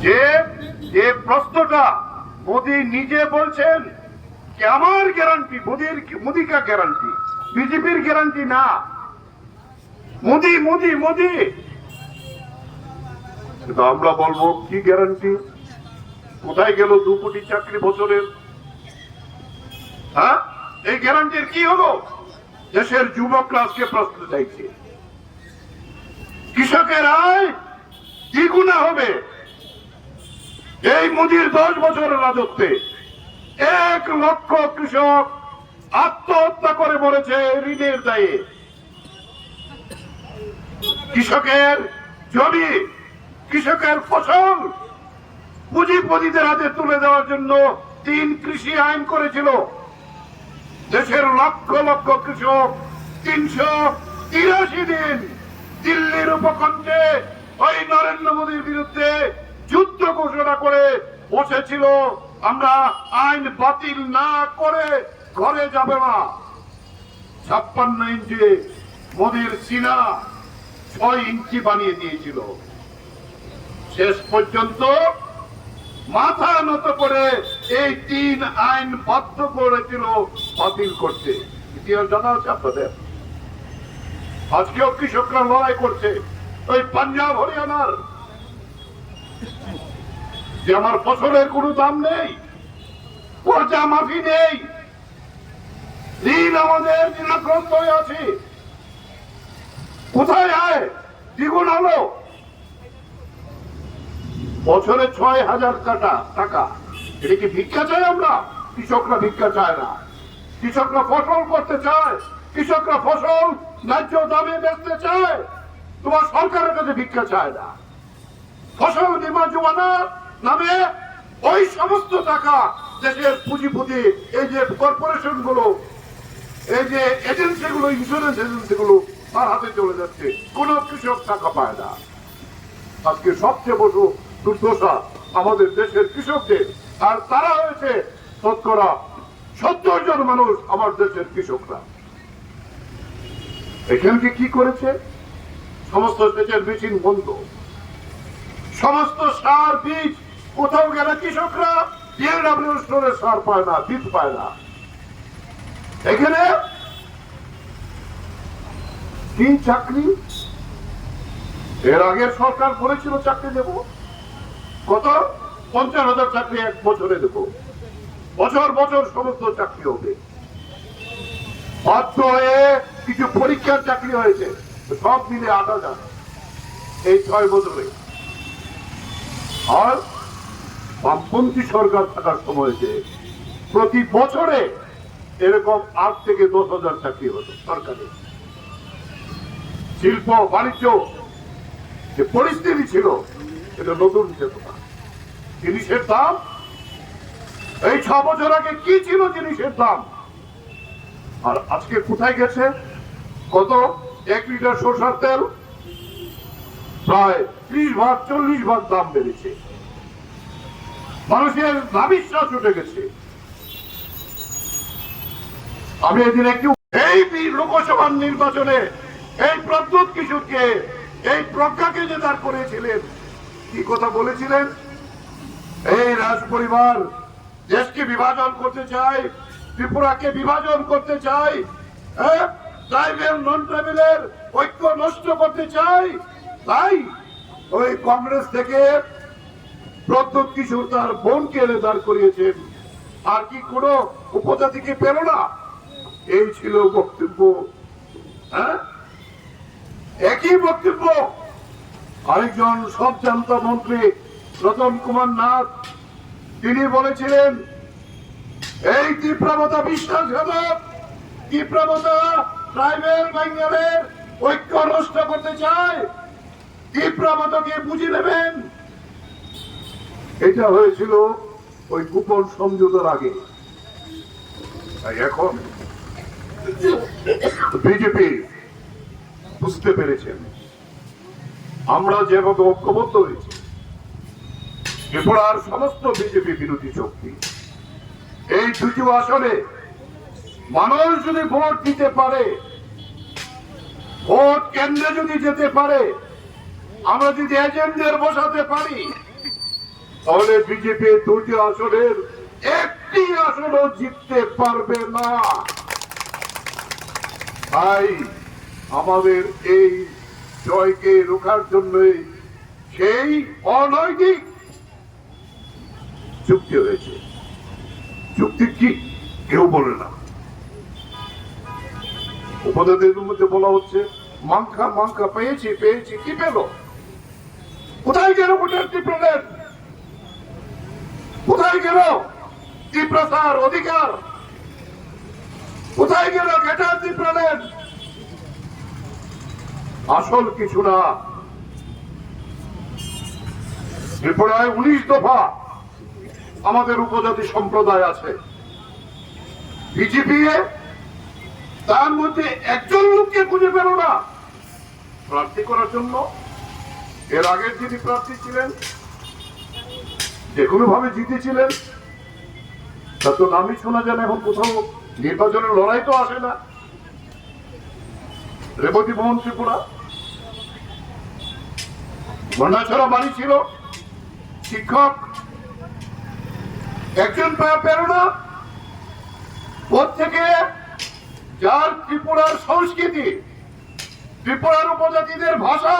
যে যে প্রশ্নটা মোদী নিজে বলছেন कि আমার গ্যারান্টি মোদী का গ্যারান্টি বিজেপির গ্যারান্টি না মোদী মোদী মোদী কিন্তু আমরা বলবো কি গ্যারান্টি কোথায় গেল 2 কোটি চাকরি বছরের হ্যাঁ এই গ্যারান্টির কি হলো দেশের যুবকরা আজকে প্রশ্ন চাইছে কৃষকের আয় দ্বিগুণ হবে এই মোদীর 10 বছরের রাজত্বে 1 লক্ষ কৃষক আত্মহত্যা করে মরেছে ঋণের দায়ে কৃষকের জমি কৃষকের ফসল পুঁজিপতিদের হাতে তুলে দেওয়ার জন্য 3 কৃষি আইন করেছিল দেশের লক্ষ লক্ষ কৃষক 383 দিন দিল্লির উপকণ্ঠে ওই নরেন্দ্র মোদীর বিরুদ্ধে যুদ্ধ ঘোষণা করে বসেছিল আমরা আইন বাতিল না করে ঘরে যাবে না 56 ইঞ্চি মোদীর সিনা 6 ইঞ্চি বানিয়ে দিয়েছিল শেষ পর্যন্ত মাথা নত করে এই 3 আইন বাধ্য করেছিল বাতিল করতে ইতিহাস জানা আছে আপনাদের আজকেও কৃষকরা লড়াই করছে ওই পাঞ্জাব হরিয়ানার যে আমার ফসলের কোনো দাম নেই পর্যা মাফি নেই ঋণ আমাদের ঋণাক্রান্ত হয়ে আছে কোথায় আয় দ্বিগুণ হলো বছরে 6,000 টাকা এটা কি ভিক্ষা চাই আমরা কৃষকরা ভিক্ষা চায় না কৃষকরা ফসল করতে চায় কৃষকরা ফসল ন্যায্য দামে বেচতে চায় তোমার সরকারের কাছে ভিক্ষা চায় না ফসল বীমা যোজনা নামে ওই সমস্ত টাকা দেশের পুঁজিপতি এই যে কর্পোরেশন গুলো এই যে এজেন্সি গুলো ইন্স্যুরেন্স এজেন্সি গুলো তার হাতে চলে যাচ্ছে কোন কৃষক টাকা পায় না আজকে সবচেয়ে বড় দুর্দশা আমাদের দেশের কৃষকদের আর তারা হয়েছে শতকরা 70 জন মানুষ আমার দেশের কৃষকরা এখানকে কি করেছে সমস্ত সেচের মেশিন বন্ধ সমস্ত সার বীজ কোথাও গেলে কৃষকরা বিএলডব্লিউ স্টোরে সার পায় না বীজ পায় না এখানে কি চাকরি এর আগের সরকার বলেছিল চাকরি দেব কত 50,000 চাকরি 1 বছরে দেব বছর বছর সমস্ত চাকরি হবে বাধ্য হয়ে কিছু পরীক্ষার চাকরি হয়েছে সব মিলে 8,000 এই 6 বছরে আর বামপন্থী সরকার থাকার সময়তে প্রতি বছরে এরকম 8 থেকে 10,000 চাকরি হতো সরকারি শিল্প বাণিজ্য যে পরিস্থিতি ছিল এটা নতুন চেতনা জিনিসের দাম এই 6 বছর আগে কি ছিল জিনিসের দাম আর আজকে কোথায় গেছে কত 1 লিটার সরষের তেল প্রায় 30 ভাগ 40 ভাগ দাম বেড়েছে মানুষের নাবিশ্বাস উঠে গেছে আমি এদিন একটু এই লোকসভা নির্বাচনে এই প্রদ্যুৎ কিশোরকে এই প্রজ্ঞাকে যে দাঁড় করেছিলেন কি কথা বলেছিলেন এই রাজ পরিবার দেশকে বিভাজন করতে চায় ত্রিপুরাকে বিভাজন করতে চায় ট্রাইবেল নন ট্রাইবেলের ঐক্য নষ্ট করতে চায় তাই ওই কংগ্রেস থেকে প্রদ্যুৎ কিশোর তার বোনকে এনে দাঁড় করিয়েছেন আর কি কোন উপজাতিকে পেল না এই ছিল বক্তব্য একই বক্তব্য আরেকজন সব জানতা মন্ত্রী রতন কুমার নাথ তিনি বলেছিলেন এই তীব্রতা বিশ্বাসঘাতক তীব্রতা ট্রাইবেল বেঙ্গলের ঐক্য নষ্ট করতে চায় তীব্রতাকে বুঝে নেবেন এটা হয়েছিল ওই গোপন সমঝোতার আগে এখন বিজেপি বুঝতে পেরেছেন আমরা যেভাবে ঐক্যবদ্ধ হয়েছি ত্রিপুরার সমস্ত বিজেপি বিরোধী শক্তি এই 2টি আসনে মানুষ যদি ভোট দিতে পারে ভোট কেন্দ্রে যদি যেতে পারে আমরা যদি এজেন্টদের বসাতে পারি তাহলে বিজেপি 2টি আসনের একটি আসনও জিততে পারবে না। তাই আমাদের এই জয়কে রোখার জন্য সেই অনৈতিক চুক্তি হয়েছে। চুক্তি কি কেউ বলে না। উপদেশদের মধ্যে বলা হচ্ছে মাংখা মাংখা পেয়েছি পেয়েছি, কি পেল? কোথায় গেল ভোটার ত্রিপ্রাণের? কোথায় গেল ত্রিপ্রসার অধিকার? কোথায় গেল ঘেটার ত্রিপ্রাণের? আসল কিছু না। ত্রিপুরায় 19 দফা আমাদের উপজাতি সম্প্রদায় আছে। বিজেপি তার মধ্যে একজন লোককে খুঁজে পেল না প্রার্থী করার জন্য। এর আগের যিনি প্রার্থী ছিলেন, যে কোনো ভাবে জিতেছিলেন, তার তো নামই শোনা যায় না। এখন কোথাও নির্বাচনের লড়াই তো আসে না। রেবতী মোহন ত্রিপুরা মন্ডাছড়া বাড়ি ছিল, শিক্ষক, একজন পেল না। ওর থেকে যার ত্রিপুরার সংস্কৃতি, ত্রিপুরার উপজাতিদের ভাষা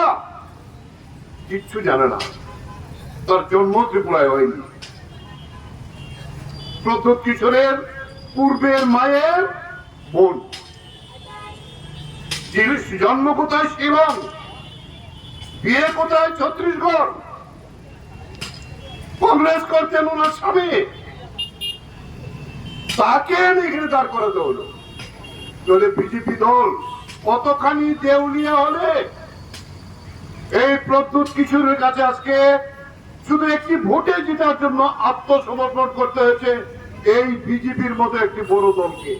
কিচ্ছু জানে না, তার জন্ম ত্রিপুরায় হয়নি। প্রদ্যোৎ কিশোরের পূর্বের মায়ের বোন, জন্ম কোথায় শিলং, বিয়ে কোথায় ছত্তিশগড়, কংগ্রেস করতেন ওনার স্বামী, তাকে এখানে দাঁড় করাতে হলো। তাহলে বিজেপি দল কতখানি দেউলিয়া হলে এই প্রদ্যোৎ কিশোরের কাছে আজকে শুধু একটি ভোটে জেতার জন্য আত্মসমর্পণ করতে হয়েছে এই বিজেপির মতো একটি বড় দলকে।